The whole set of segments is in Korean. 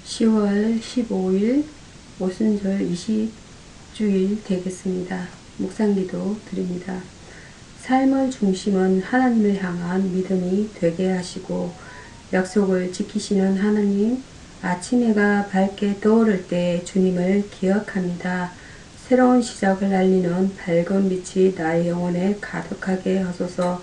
10월 15일 오순절 20주일 되겠습니다. 묵상기도 드립니다. 삶의 중심은 하나님을 향한 믿음이 되게 하시고 약속을 지키시는 하나님, 아침 해가 밝게 떠오를 때 주님을 기억합니다. 새로운 시작을 알리는 밝은 빛이 나의 영혼에 가득하게 하소서.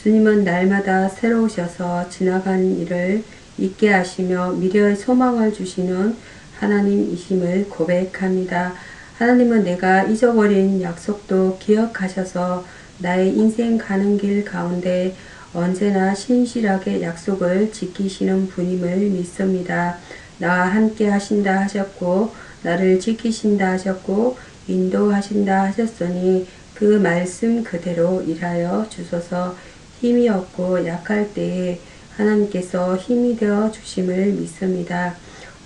주님은 날마다 새로우셔서 지나간 일을 잊게 하시며 미래의 소망을 주시는 하나님이심을 고백합니다. 하나님은 내가 잊어버린 약속도 기억하셔서 나의 인생 가는 길 가운데 언제나 신실하게 약속을 지키시는 분임을 믿습니다. 나와 함께 하신다 하셨고 나를 지키신다 하셨고 인도하신다 하셨으니 그 말씀 그대로 일하여 주소서. 힘이 없고 약할 때에 하나님께서 힘이 되어 주심을 믿습니다.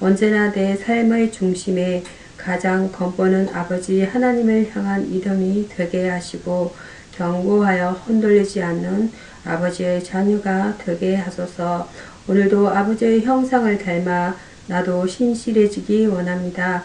언제나 내 삶의 중심에 가장 건보는 아버지 하나님을 향한 믿음이 되게 하시고 견고하여 흔들리지 않는 아버지의 자녀가 되게 하소서. 오늘도 아버지의 형상을 닮아 나도 신실해지기 원합니다.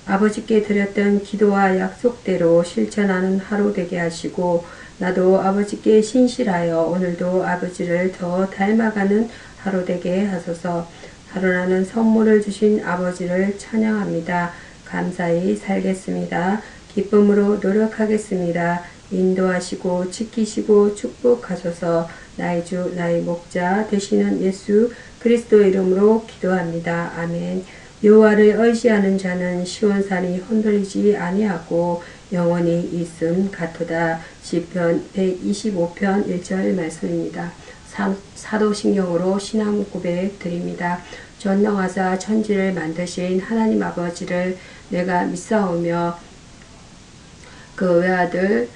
아버지께 드렸던 기도와 약속대로 실천하는 하루 되게 하시고 나도 아버지께 신실하여 오늘도 아버지를 더 닮아가는 하루 되게 하소서. 하루나는 선물을 주신 아버지를 찬양합니다. 감사히 살겠습니다. 기쁨으로 노력하겠습니다. 인도하시고 지키시고 축복하소서. 나의 주 나의 목자 되시는 예수 그리스도 이름으로 기도합니다. 아멘. 여호와를 의지하는 자는 시온산이 흔들리지 아니하고 영원히 있음 같도다. 시편 125편 1절 말씀입니다. 사도신경으로 신앙 고백 드립니다. 전능하사 천지를 만드신 하나님 아버지를 내가 믿사오며 그 외아들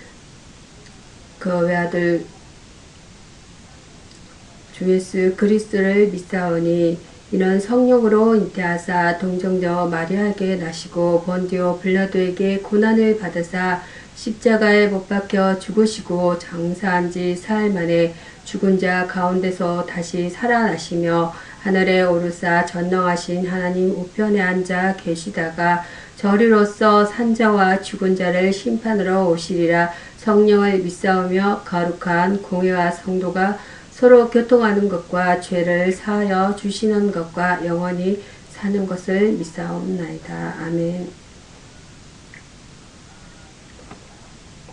주 예수 그리스도를 믿사오니 이는 성령으로 잉태하사 동정녀 마리아에게 나시고 본디오 빌라도에게 고난을 받으사 십자가에 못 박혀 죽으시고 장사한 지 사흘 만에 죽은 자 가운데서 다시 살아나시며 하늘에 오르사 전능하신 하나님 우편에 앉아 계시다가 저리로서 산자와 죽은 자를 심판하러 오시리라. 성령을 믿사오며 거룩한 공회와 성도가 서로 교통하는 것과 죄를 사하여 주시는 것과 영원히 사는 것을 믿사옵나이다. 아멘.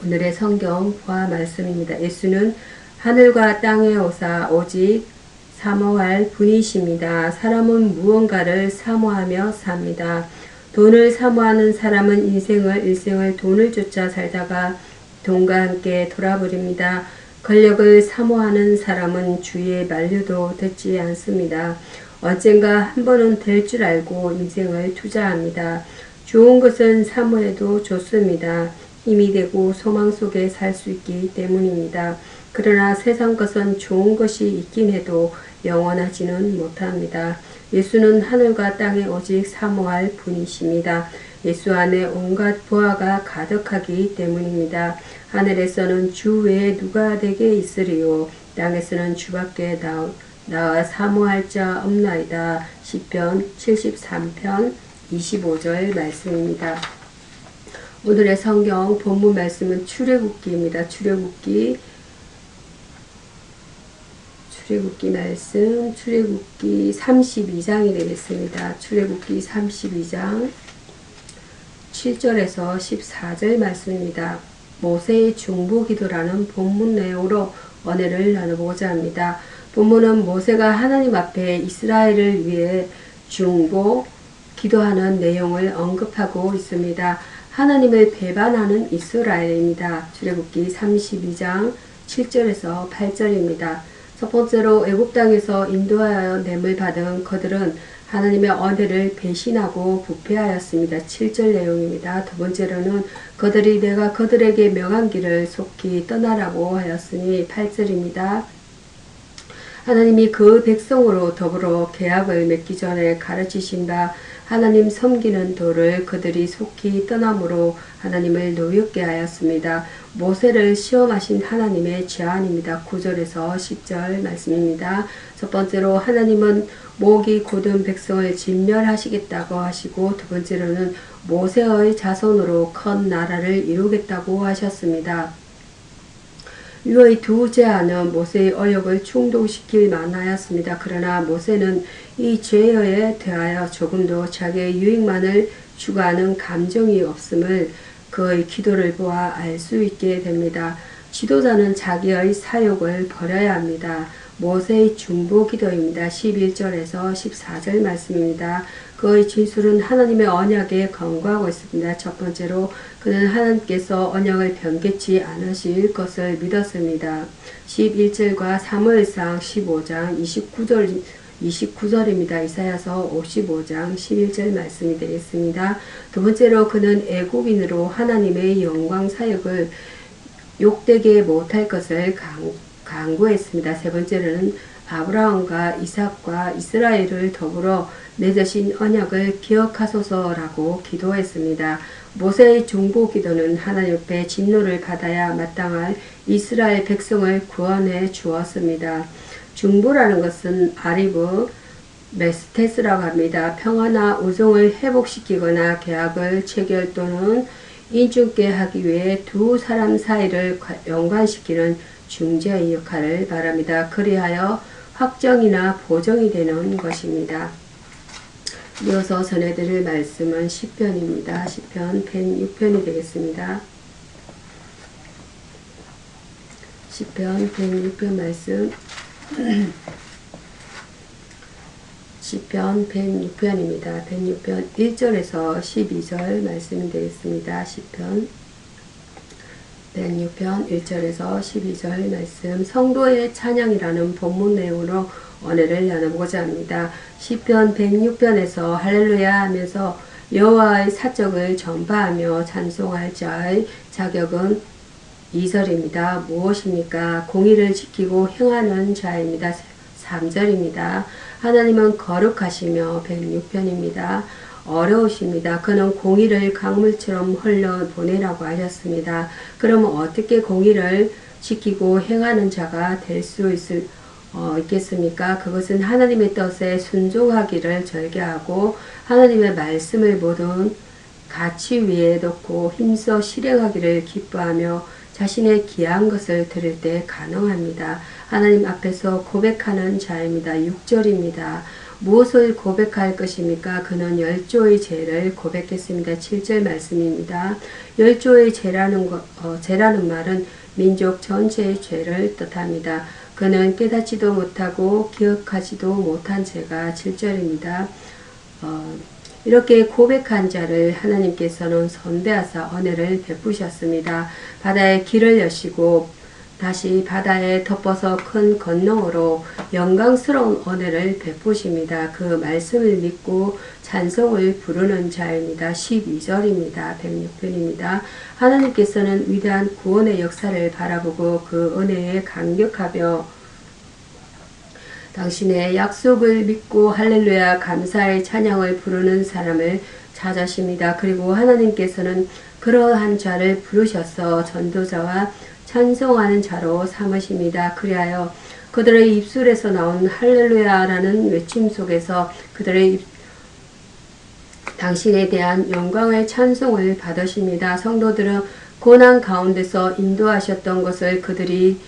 오늘의 성경 부하 말씀입니다. 예수는 하늘과 땅에 오사 오직 사모할 분이십니다. 사람은 무언가를 사모하며 삽니다. 돈을 사모하는 사람은 일생을 돈을 쫓아 살다가 돈과 함께 돌아버립니다. 권력을 사모하는 사람은 주위에 말려도 듣지 않습니다. 언젠가 한 번은 될 줄 알고 인생을 투자합니다. 좋은 것은 사모해도 좋습니다. 힘이 되고 소망 속에 살 수 있기 때문입니다. 그러나 세상 것은 좋은 것이 있긴 해도 영원하지는 못합니다. 예수는 하늘과 땅에 오직 사모할 분이십니다. 예수 안에 온갖 보화가 가득하기 때문입니다. 하늘에서는 주 외에 누가 내게 있으리요. 땅에서는 주밖에 나와 사모할 자 없나이다. 시편 73편 25절 말씀입니다. 오늘의 성경 본문 말씀은 출애굽기입니다. 출애굽기 말씀, 출애굽기 32장이 되겠습니다. 출애굽기 32장 7절에서 14절 말씀입니다. 모세의 중보기도라는 본문 내용으로 은혜를 나눠보고자 합니다. 본문은 모세가 하나님 앞에 이스라엘을 위해 중보 기도하는 내용을 언급하고 있습니다. 하나님을 배반하는 이스라엘입니다. 출애굽기 32장 7절에서 8절입니다. 첫 번째로 애굽 땅에서 인도하여 냄을 받은 그들은 하나님의 언혜를 배신하고 부패하였습니다. 7절 내용입니다. 두 번째로는 그들이 내가 그들에게 명한 길을 속히 떠나라고 하였으니 8절입니다. 하나님이 그 백성으로 더불어 계약을 맺기 전에 가르치신 바 하나님 섬기는 도를 그들이 속히 떠남으로 하나님을 노엽게 하였습니다. 모세를 시험하신 하나님의 제안입니다. 9절에서 10절 말씀입니다. 첫 번째로 하나님은 목이 곧은 백성을 진멸하시겠다고 하시고, 두 번째로는 모세의 자손으로 큰 나라를 이루겠다고 하셨습니다. 이의 두 제안은 모세의 어역을 충돌시킬 만하였습니다. 그러나 모세는 이 죄에 대하여 조금도 자기의 유익만을 추구하는 감정이 없음을 그의 기도를 보아 알 수 있게 됩니다. 지도자는 자기의 사욕을 버려야 합니다. 모세의 중보 기도입니다. 11절에서 14절 말씀입니다. 그의 진술은 하나님의 언약에 간구하고 있습니다. 첫 번째로 그는 하나님께서 언약을 변개치 않으실 것을 믿었습니다. 11절과 사무엘상 15장 29절입니다. 이사야서 55장 11절 말씀이 되겠습니다. 두 번째로 그는 애국인으로 하나님의 영광 사역을 욕되게 못할 것을 간구했습니다. 세 번째로는 아브라함과 이삭과 이스라엘을 더불어 맺으신 언약을 기억하소서라고 기도했습니다. 모세의 중보 기도는 하나님 앞에 진노를 받아야 마땅할 이스라엘 백성을 구원해 주었습니다. 중보라는 것은 아리브 메스테스라고 합니다. 평화나 우정을 회복시키거나 계약을 체결 또는 인중께 하기 위해 두 사람 사이를 연관시키는 중재의 역할을 말합니다. 그리하여 확정이나 보정이 되는 것입니다. 이어서 전해드릴 말씀은 시편입니다. 시편 106편이 되겠습니다. 시편 106편 말씀 시편 106편입니다. 106편 1절에서 12절 말씀이 되겠습니다. 시편 106편 1절에서 12절 말씀, 성도의 찬양이라는 본문 내용으로 은혜를 나눠보고자 합니다. 시편 106편에서 할렐루야 하면서 여호와의 사적을 전파하며 찬송할 자의 자격은 2절입니다. 무엇입니까? 공의를 지키고 행하는 자입니다. 3절입니다. 하나님은 거룩하시며 106편입니다. 어려우십니다. 그는 공의를 강물처럼 흘러보내라고 하셨습니다. 그러면 어떻게 공의를 지키고 행하는 자가 될 수 있겠습니까? 그것은 하나님의 뜻에 순종하기를 절개하고 하나님의 말씀을 모든 가치 위에 놓고 힘써 실행하기를 기뻐하며 자신의 귀한 것을 들을 때 가능합니다. 하나님 앞에서 고백하는 자입니다. 6절입니다. 무엇을 고백할 것입니까? 그는 열조의 죄를 고백했습니다. 7절 말씀입니다. 열조의 죄라는 말은 민족 전체의 죄를 뜻합니다. 그는 깨닫지도 못하고 기억하지도 못한 죄가 7절입니다. 이렇게 고백한 자를 하나님께서는 선대하사 은혜를 베푸셨습니다. 바다에 길을 여시고 다시 바다에 덮어서 큰 권능으로 영광스러운 은혜를 베푸십니다. 그 말씀을 믿고 찬송을 부르는 자입니다. 12절입니다. 106편입니다. 하나님께서는 위대한 구원의 역사를 바라보고 그 은혜에 감격하며 당신의 약속을 믿고 할렐루야 감사의 찬양을 부르는 사람을 찾으십니다. 그리고 하나님께서는 그러한 자를 부르셔서 전도자와 찬송하는 자로 삼으십니다. 그리하여 그들의 입술에서 나온 할렐루야라는 외침 속에서 당신에 대한 영광의 찬송을 받으십니다. 성도들은 고난 가운데서 인도하셨던 것을 그들이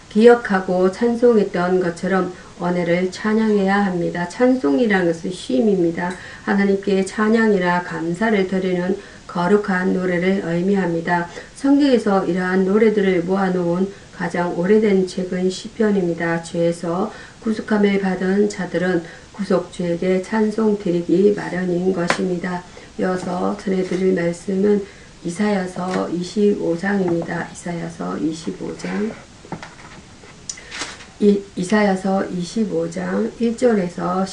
기억하고 찬송했던 것처럼 은혜를 찬양해야 합니다. 찬송이라는 것은 쉼입니다. 하나님께 찬양이나 감사를 드리는 거룩한 노래를 의미합니다. 성경에서 이러한 노래들을 모아놓은 가장 오래된 책은 시편입니다. 죄에서 구속함을 받은 자들은 구속주에게 찬송 드리기 마련인 것입니다. 이어서 전해드릴 말씀은 이사야서 25장입니다. 이사야서 25장 이사야서 25장 1절에서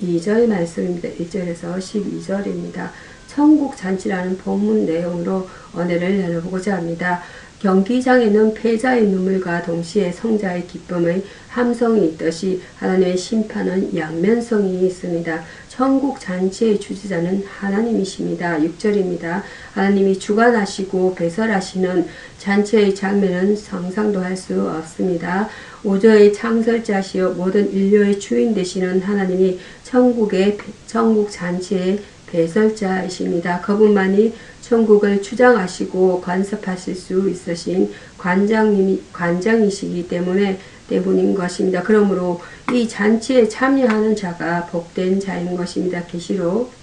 12절 말씀입니다. 1절에서 12절입니다. 천국 잔치라는 본문 내용으로 은혜를 나눠보고자 합니다. 경기장에는 패자의 눈물과 동시에 성자의 기쁨의 함성이 있듯이 하나님의 심판은 양면성이 있습니다. 천국 잔치의 주지자는 하나님이십니다. 6절입니다. 하나님이 주관하시고 배설하시는 잔치의 장면은 상상도 할 수 없습니다. 우주의 창설자시요 모든 인류의 주인 되시는 하나님이 천국 잔치의 배설자이십니다. 그분만이 천국을 주장하시고 관습하실 수 있으신 관장이시기 때문인 것입니다. 그러므로 이 잔치에 참여하는 자가 복된 자인 것입니다. 계시록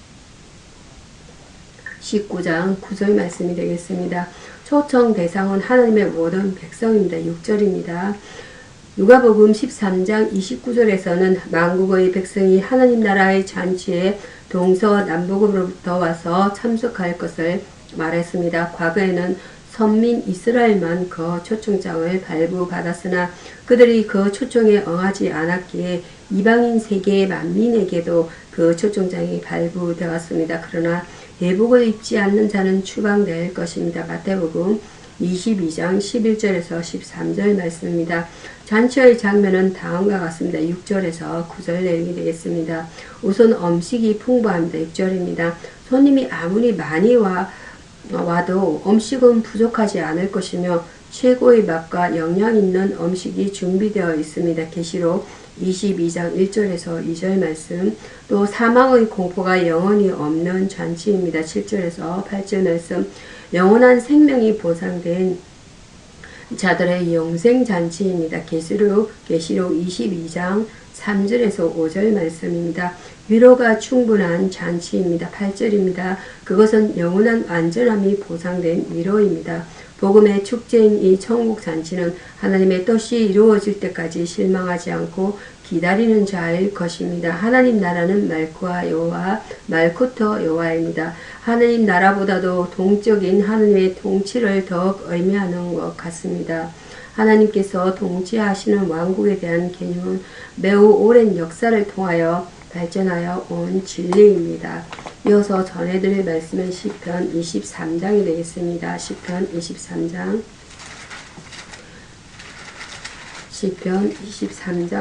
19장 9절 말씀이 되겠습니다. 초청 대상은 하나님의 모든 백성입니다. 6절입니다. 누가복음 13장 29절에서는 만국의 백성이 하나님 나라의 잔치에 동서남북으로부터 와서 참석할 것을 말했습니다. 과거에는 선민 이스라엘만 그 초청장을 발부받았으나 그들이 그 초청에 응하지 않았기에 이방인 세계 만민에게도 그 초청장이 발부되었습니다. 그러나 예복을 입지 않는 자는 추방될 것입니다. 마태복음 22장 11절에서 13절 말씀입니다. 잔치의 장면은 다음과 같습니다. 6절에서 9절 내용이 되겠습니다. 우선 음식이 풍부합니다. 6절입니다. 손님이 아무리 많이 와도 음식은 부족하지 않을 것이며 최고의 맛과 영양 있는 음식이 준비되어 있습니다. 계시록 22장 1절에서 2절 말씀, 또 사망의 공포가 영원히 없는 잔치입니다. 7절에서 8절 말씀, 영원한 생명이 보상된 자들의 영생잔치입니다. 계시록 22장 3절에서 5절 말씀입니다. 위로가 충분한 잔치입니다. 8절입니다. 그것은 영원한 완전함이 보상된 위로입니다. 복음의 축제인 이 천국 잔치는 하나님의 뜻이 이루어질 때까지 실망하지 않고 기다리는 자일 것입니다. 하나님 나라는 말쿠터 여호와입니다. 하나님 나라보다도 동적인 하나님의 통치를 더욱 의미하는 것 같습니다. 하나님께서 통치하시는 왕국에 대한 개념은 매우 오랜 역사를 통하여 발전하여 온 진리입니다. 이어서 전해드릴 말씀은 시편 23장이 되겠습니다. 시편 23장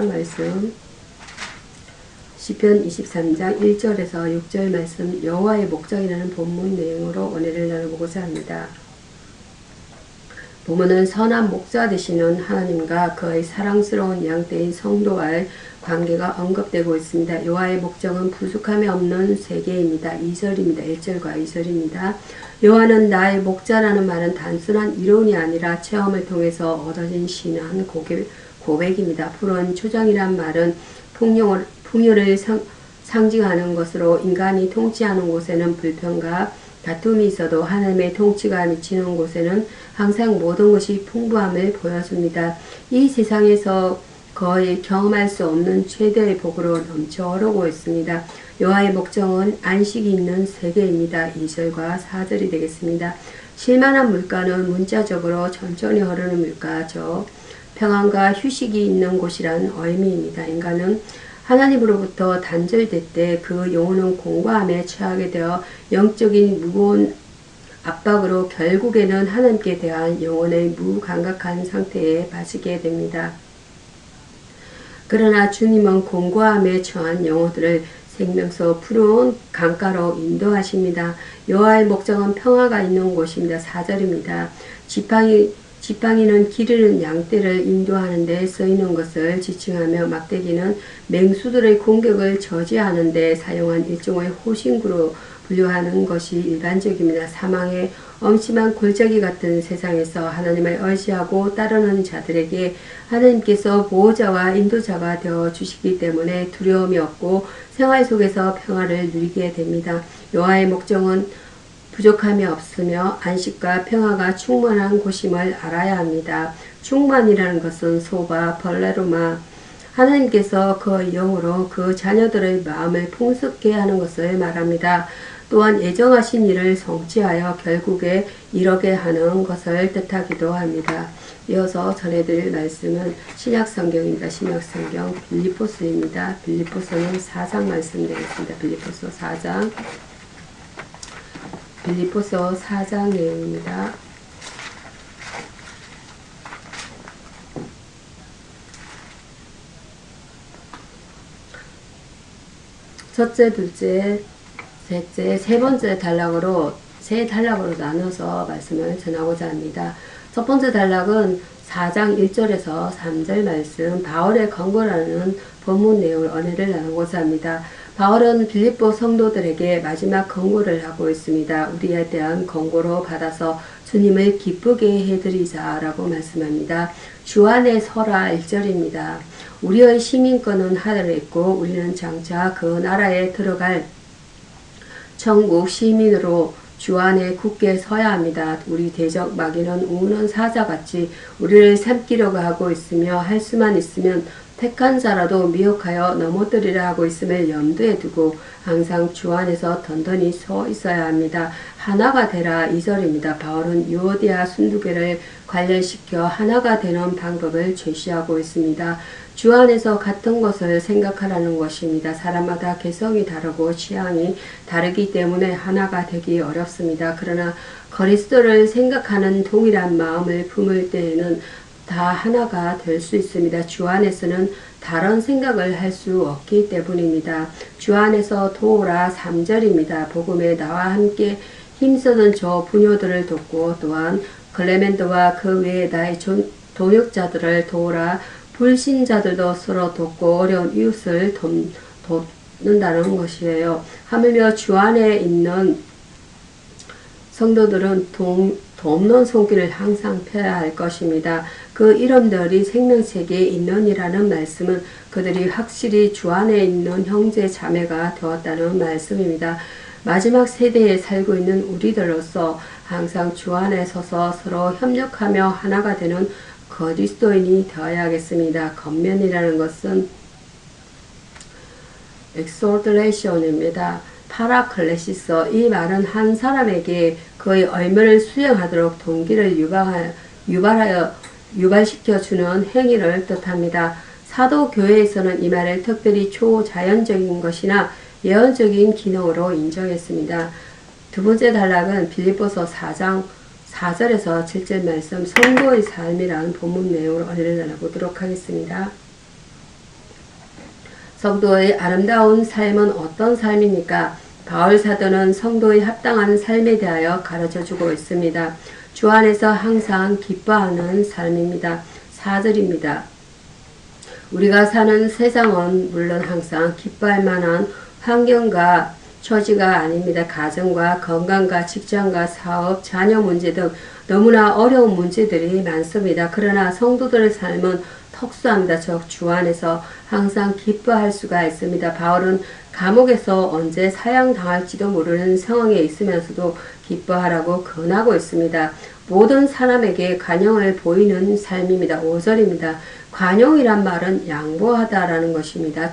말씀, 시편 23장 1절에서 6절 말씀, 여호와의 목장이라는 본문 내용으로 은혜를 나눠보고자 합니다. 본문은 선한 목자 되시는 하나님과 그의 사랑스러운 양떼인 성도와의 관계가 언급되고 있습니다. 여호와의 목장은 부족함이 없는 세계입니다. 2절입니다. 1절과 2절입니다. 여호와는 나의 목자라는 말은 단순한 이론이 아니라 체험을 통해서 얻어진 신한 고백입니다. 푸른 초장이란 말은 풍요를 상징하는 것으로 인간이 통치하는 곳에는 불평과 다툼이 있어도 하나님의 통치가 미치는 곳에는 항상 모든 것이 풍부함을 보여줍니다. 이 세상에서 거의 경험할 수 없는 최대의 복으로 넘쳐 흐르고 있습니다. 여호와의 목장은 안식이 있는 세계입니다. 2절과 4절이 되겠습니다. 실만한 물가는 문자적으로 천천히 흐르는 물가죠. 평안과 휴식이 있는 곳이란 의미입니다. 인간은 하나님으로부터 단절될 때 그 영혼은 공고함에 처하게 되어 영적인 무거운 압박으로 결국에는 하나님께 대한 영혼의 무감각한 상태에 빠지게 됩니다. 그러나 주님은 공고함에 처한 영혼들을 생명서 푸른 강가로 인도하십니다. 여호와의 목장은 평화가 있는 곳입니다. 4절입니다. 지팡이는 기르는 양떼를 인도하는 데 쓰이는 것을 지칭하며 막대기는 맹수들의 공격을 저지하는 데 사용한 일종의 호신구로 분류하는 것이 일반적입니다. 사망의 엄심한 골짜기 같은 세상에서 하나님을 의지하고 따르는 자들에게 하나님께서 보호자와 인도자가 되어 주시기 때문에 두려움이 없고 생활 속에서 평화를 누리게 됩니다. 여호와의 목장은 부족함이 없으며 안식과 평화가 충만한 곳임을 알아야 합니다. 충만이라는 것은 소바, 벌레로마, 하나님께서 그 영으로 그 자녀들의 마음을 풍성케 하는 것을 말합니다. 또한 예정하신 일을 성취하여 결국에 이르게 하는 것을 뜻하기도 합니다. 이어서 전해드릴 말씀은 신약성경입니다. 신약성경 빌립보서입니다. 빌립보서는 4장 말씀 되겠습니다. 빌립보서 4장 내용입니다. 첫째, 둘째, 셋째, 세 번째 단락으로 세 단락으로 나눠서 말씀을 전하고자 합니다. 첫 번째 단락은 4장 1절에서 3절 말씀 바울의 권고라는 본문 내용을 은혜를 나누고자 합니다. 바울은 빌립보 성도들에게 마지막 권고를 하고 있습니다. 우리에 대한 권고로 받아서 주님을 기쁘게 해드리자라고 말씀합니다. 주 안에 서라 1절입니다. 우리의 시민권은 하늘에 있고 우리는 장차 그 나라에 들어갈 천국 시민으로 주 안에 굳게 서야 합니다. 우리 대적 마귀는 우는 사자같이 우리를 삼키려고 하고 있으며 할 수만 있으면 택한 자라도 미혹하여 넘어뜨리려 하고 있음을 염두에 두고 항상 주 안에서 던던히 서 있어야 합니다. 하나가 되라 2절입니다. 바울은 유오디아 순두개를 관련시켜 하나가 되는 방법을 제시하고 있습니다. 주 안에서 같은 것을 생각하라는 것입니다. 사람마다 개성이 다르고 취향이 다르기 때문에 하나가 되기 어렵습니다. 그러나 그리스도를 생각하는 동일한 마음을 품을 때에는 다 하나가 될 수 있습니다. 주 안에서는 다른 생각을 할 수 없기 때문입니다. 주 안에서 도우라 3절입니다. 복음에 나와 함께 힘쓰는 저 부녀들을 돕고 또한 클레멘트와 그 외에 나의 동역자들을 도우라. 불신자들도 서로 돕고 어려운 이웃을 돕는다는 것이에요. 하물며 주 안에 있는 성도들은 돕는 손길을 항상 펴야 할 것입니다. 그 이름들이 생명책에 있느니라는 말씀은 그들이 확실히 주 안에 있는 형제 자매가 되었다는 말씀입니다. 마지막 세대에 살고 있는 우리들로서 항상 주 안에 서서 서로 협력하며 하나가 되는 그리스도인이 되어야겠습니다. 겉면이라는 것은 exaltation입니다. 파라클레시스, 이 말은 한 사람에게 그의 의무를 수행하도록 동기를 유발시켜 주는 행위를 뜻합니다. 사도교회에서는 이 말을 특별히 초자연적인 것이나 예언적인 기능으로 인정했습니다. 두 번째 단락은 빌립보서 4장 4절에서 7절 말씀 성도의 삶이라는 본문 내용으로 은혜를 나눠보도록 하겠습니다. 성도의 아름다운 삶은 어떤 삶입니까? 바울 사도는 성도의 합당한 삶에 대하여 가르쳐주고 있습니다. 주 안에서 항상 기뻐하는 삶입니다. 4절입니다. 우리가 사는 세상은 물론 항상 기뻐할 만한 환경과 처지가 아닙니다. 가정과 건강과 직장과 사업, 자녀 문제 등 너무나 어려운 문제들이 많습니다. 그러나 성도들의 삶은 특수합니다. 즉 주 안에서 항상 기뻐할 수가 있습니다. 바울은 감옥에서 언제 사형당할지도 모르는 상황에 있으면서도 기뻐하라고 권하고 있습니다. 모든 사람에게 관용을 보이는 삶입니다. 5절입니다. 관용이란 말은 양보하다라는 것입니다.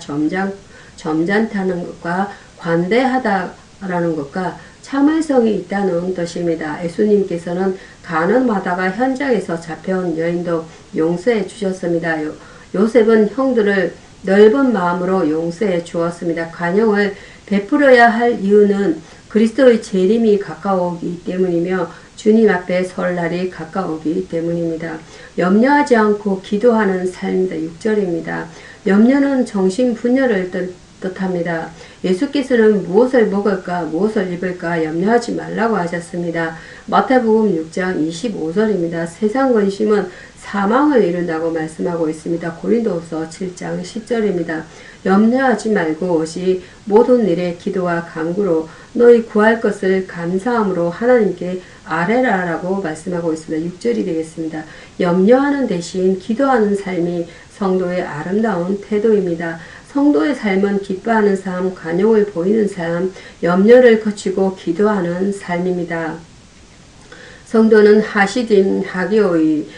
점잖다는 것과 관대하다라는 것과 참을성이 있다는 뜻입니다. 예수님께서는 가늠하다가 현장에서 잡혀온 여인도 용서해 주셨습니다. 요셉은 형들을 넓은 마음으로 용서해 주었습니다. 관용을 베풀어야 할 이유는 그리스도의 재림이 가까우기 때문이며 주님 앞에 설 날이 가까우기 때문입니다. 염려하지 않고 기도하는 삶입니다. 6절입니다. 염려는 정신분열을 뜻합니다. 예수께서는 무엇을 먹을까 무엇을 입을까 염려하지 말라고 하셨습니다. 마태복음 6장 25절입니다. 세상 근심은 사망을 이룬다고 말씀하고 있습니다. 고린도후서 7장 10절입니다. 염려하지 말고 오직 모든 일에 기도와 간구로 너희 구할 것을 감사함으로 하나님께 아뢰라라고 말씀하고 있습니다. 6절이 되겠습니다. 염려하는 대신 기도하는 삶이 성도의 아름다운 태도입니다. 성도의 삶은 기뻐하는 삶, 관용을 보이는 삶, 염려를 거치고 기도하는 삶입니다. 성도는 하시딤, 하기오이,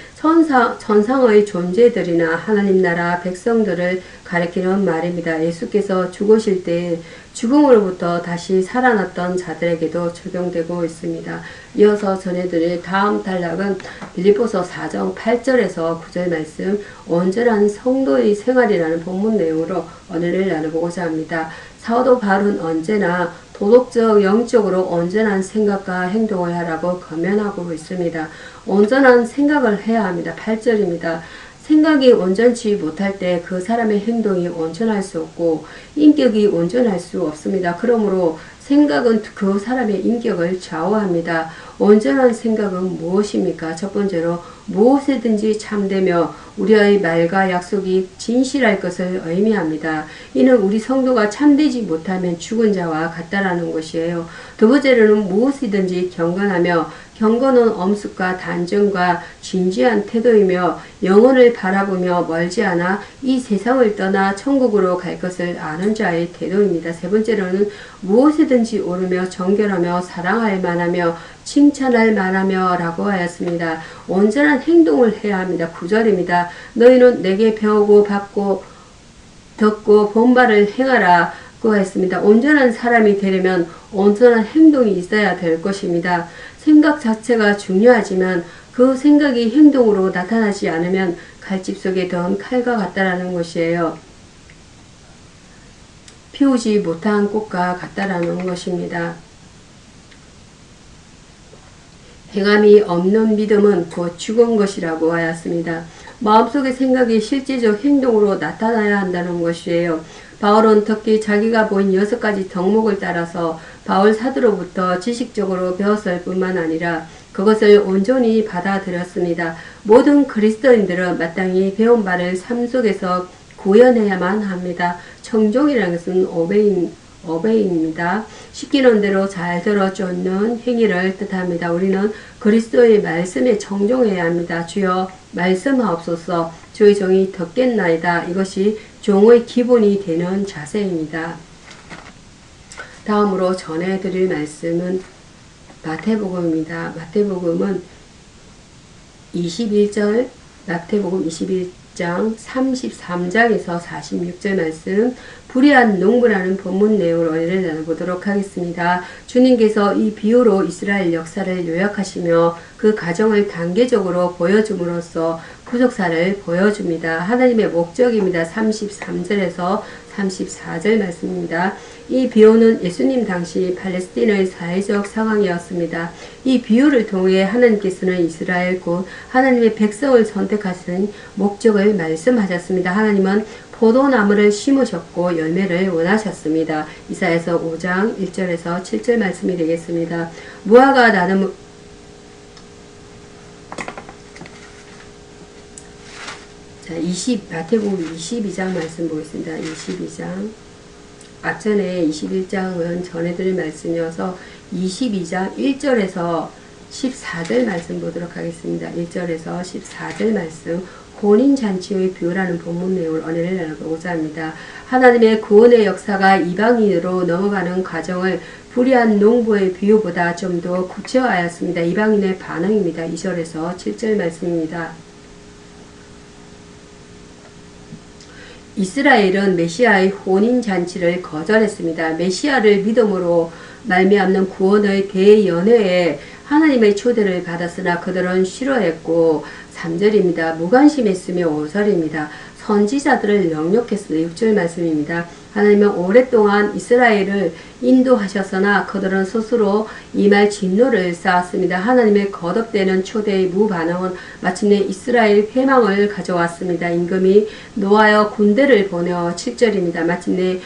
천상의 존재들이나 하나님 나라 백성들을 가리키는 말입니다. 예수께서 죽으실 때 죽음으로부터 다시 살아났던 자들에게도 적용되고 있습니다. 이어서 전해드릴 다음 단락은 빌립보서 4장 8절에서 9절 말씀 온전한 성도의 생활이라는 본문 내용으로 은혜를 나눠보고자 합니다. 사도 바울은 언제나 도덕적, 영적으로 온전한 생각과 행동을 하라고 권면하고 있습니다. 온전한 생각을 해야 합니다. 8절입니다. 생각이 온전치 못할 때 그 사람의 행동이 온전할 수 없고 인격이 온전할 수 없습니다. 그러므로 생각은 그 사람의 인격을 좌우합니다. 온전한 생각은 무엇입니까? 첫 번째로 무엇이든지 참되며 우리의 말과 약속이 진실할 것을 의미합니다. 이는 우리 성도가 참되지 못하면 죽은 자와 같다라는 것이에요. 두 번째로는 무엇이든지 경건하며 경건은 엄숙과 단정과 진지한 태도이며 영혼을 바라보며 멀지 않아 이 세상을 떠나 천국으로 갈 것을 아는 자의 태도입니다. 세 번째로는 무엇이든지 오르며 정결하며 사랑할 만하며 칭찬할 만하며 라고 하였습니다. 온전한 행동을 해야 합니다. 9절입니다. 너희는 내게 배우고 받고 듣고 본 바를 행하라 고 했습니다. 온전한 사람이 되려면 온전한 행동이 있어야 될 것입니다. 생각 자체가 중요하지만 그 생각이 행동으로 나타나지 않으면 칼집 속에 던 칼과 같다라는 것이에요. 피우지 못한 꽃과 같다라는 것입니다. 행함이 없는 믿음은 곧 죽은 것이라고 하였습니다. 마음속의 생각이 실제적 행동으로 나타나야 한다는 것이에요. 바울은 특히 자기가 보인 6가지 덕목을 따라서 바울 사도로부터 지식적으로 배웠을 뿐만 아니라 그것을 온전히 받아들였습니다. 모든 그리스도인들은 마땅히 배운 바를 삶 속에서 구현해야만 합니다. 청종이라는 것은 오베이입니다. 시키는 대로 잘 들어 쫓는 행위를 뜻합니다. 우리는 그리스도의 말씀에 청종해야 합니다. 주여 말씀하옵소서. 주의 종이 듣겠나이다. 이것이 종의 기본이 되는 자세입니다. 다음으로 전해드릴 말씀은 마태복음입니다. 마태복음은 21절, 마태복음 21장 33장에서 46절 말씀, 불의한 농부라는 본문 내용을 오늘 나눠보도록 하겠습니다. 주님께서 이 비유로 이스라엘 역사를 요약하시며 그 과정을 단계적으로 보여줌으로써 구속사를 보여줍니다. 하나님의 목적입니다. 33절에서 34절 말씀입니다. 이 비유는 예수님 당시 팔레스틴의 사회적 상황이었습니다. 이 비유를 통해 하나님께서는 이스라엘 곧 하나님의 백성을 선택하신 목적을 말씀하셨습니다. 하나님은 포도나무를 심으셨고 열매를 원하셨습니다. 이사야서 5장 1절에서 7절 말씀이 되겠습니다. 무화과 나무 마태복음 22장 말씀 보겠습니다. 22장 앞전에 21장은 전해드릴 말씀이어서 22장 1절에서 14절 말씀 보도록 하겠습니다. 1절에서 14절 말씀 혼인잔치의 비유라는 본문 내용을 은혜를 나누고자 합니다. 하나님의 구원의 역사가 이방인으로 넘어가는 과정을 불의한 농부의 비유보다 좀 더 구체화하였습니다. 이방인의 반응입니다. 2절에서 7절 말씀입니다. 이스라엘은 메시아의 혼인잔치를 거절했습니다. 메시아를 믿음으로 말미암는 구원의 대연회에 하나님의 초대를 받았으나 그들은 싫어했고 3절입니다. 무관심했으며 5절입니다. 선지자들을 영역했으며 6절 말씀입니다. 하나님은 오랫동안 이스라엘을 인도하셨으나 그들은 스스로 임할 진노를 쌓았습니다. 하나님의 거듭되는 초대의 무반응은 마침내 이스라엘 회망을 가져왔습니다. 임금이 노하여 군대를 보내어 7절입니다. 마침내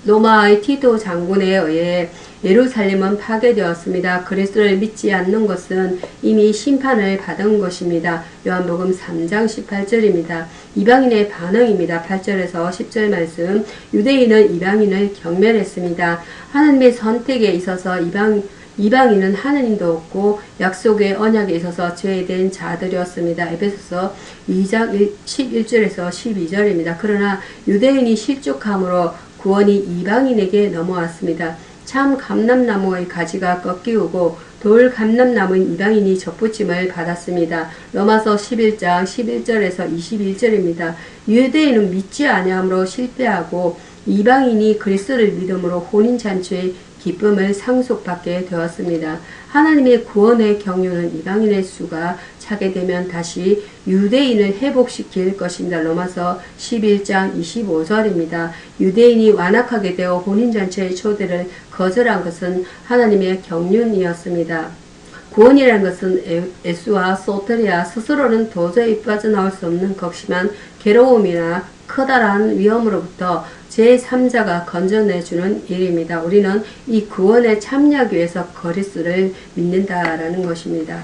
로마의 티토 장군에 의해 예루살렘은 파괴되었습니다. 그리스도를 믿지 않는 것은 이미 심판을 받은 것입니다. 요한복음 3장 18절입니다. 이방인의 반응입니다. 8절에서 10절 말씀. 유대인은 이방인을 경멸했습니다. 하나님의 선택에 있어서 이방인은 하나님도 없고 약속의 언약에 있어서 죄된 자들이었습니다. 에베소서 2장 11절에서 12절입니다. 그러나 유대인이 실족함으로 구원이 이방인에게 넘어왔습니다. 참 감람나무의 가지가 꺾이우고 돌 감람나무인 이방인이 접붙임을 받았습니다. 로마서 11장 11절에서 21절입니다. 유대인은 믿지 아니함으로 실패하고 이방인이 그리스도를 믿음으로 혼인잔치의 기쁨을 상속받게 되었습니다. 하나님의 구원의 경륜은 이방인의 수가 차게 되면 다시 유대인을 회복시킬 것입니다. 로마서 11장 25절입니다. 유대인이 완악하게 되어 혼인잔치의 초대를 거절한 것은 하나님의 경륜이었습니다. 구원이라는 것은 에스와 소테리아 스스로는 도저히 빠져나올 수 없는 극심한 괴로움이나 커다란 위험으로부터 제3자가 건져내주는 일입니다. 우리는 이 구원에 참여하기 위해서 그리스도를 믿는다라는 것입니다.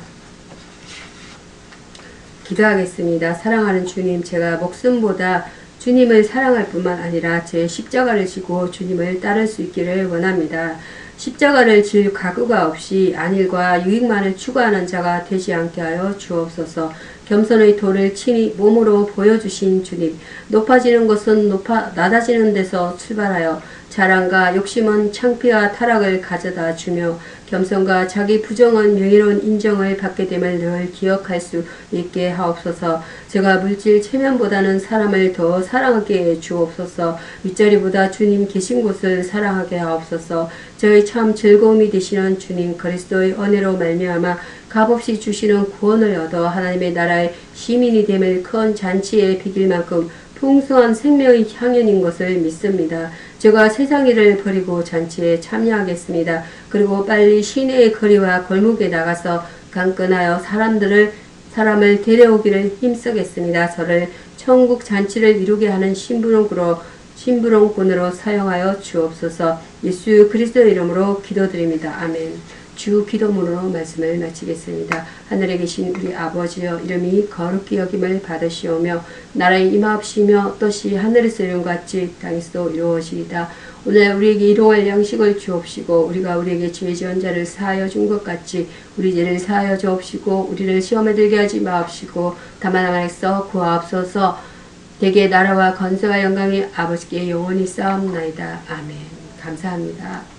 기도하겠습니다. 사랑하는 주님, 제가 목숨보다 주님을 사랑할 뿐만 아니라 제 십자가를 지고 주님을 따를 수 있기를 원합니다. 십자가를 질 각오가 없이 안일과 유익만을 추구하는 자가 되지 않게 하여 주옵소서. 겸손의 도를 친히 몸으로 보여주신 주님, 높아지는 것은 낮아지는 데서 출발하여 자랑과 욕심은 창피와 타락을 가져다 주며 겸손과 자기 부정은 명예로운 인정을 받게 됨을 늘 기억할 수 있게 하옵소서. 제가 물질 체면보다는 사람을 더 사랑하게 주옵소서. 윗자리보다 주님 계신 곳을 사랑하게 하옵소서. 저희 참 즐거움이 되시는 주님 그리스도의 은혜로 말미암아 값없이 주시는 구원을 얻어 하나님의 나라의 시민이 됨을 큰 잔치에 비길 만큼 풍성한 생명의 향연인 것을 믿습니다. 제가 세상 일을 버리고 잔치에 참여하겠습니다. 그리고 빨리 시내의 거리와 골목에 나가서 강권하여 사람을 데려오기를 힘쓰겠습니다. 저를 천국 잔치를 이루게 하는 심부름꾼으로 사용하여 주옵소서. 예수 그리스도의 이름으로 기도드립니다. 아멘. 주 기도문으로 말씀을 마치겠습니다. 하늘에 계신 우리 아버지여, 이름이 거룩히 여김을 받으시오며 나라의 임하옵시며 뜻이 하늘에서 이룬 같이 땅에서도 이루어지이다. 오늘 우리에게 일용할 양식을 주옵시고 우리가 우리에게 죄 지은 자를 사하여 준 것 같이 우리 죄를 사하여 주옵시고 우리를 시험에 들게 하지 마옵시고 다만 하나님께서 구하옵소서. 대개 나라와 건세와 영광이 아버지께 영원히 쌓옵나이다. 아멘. 감사합니다.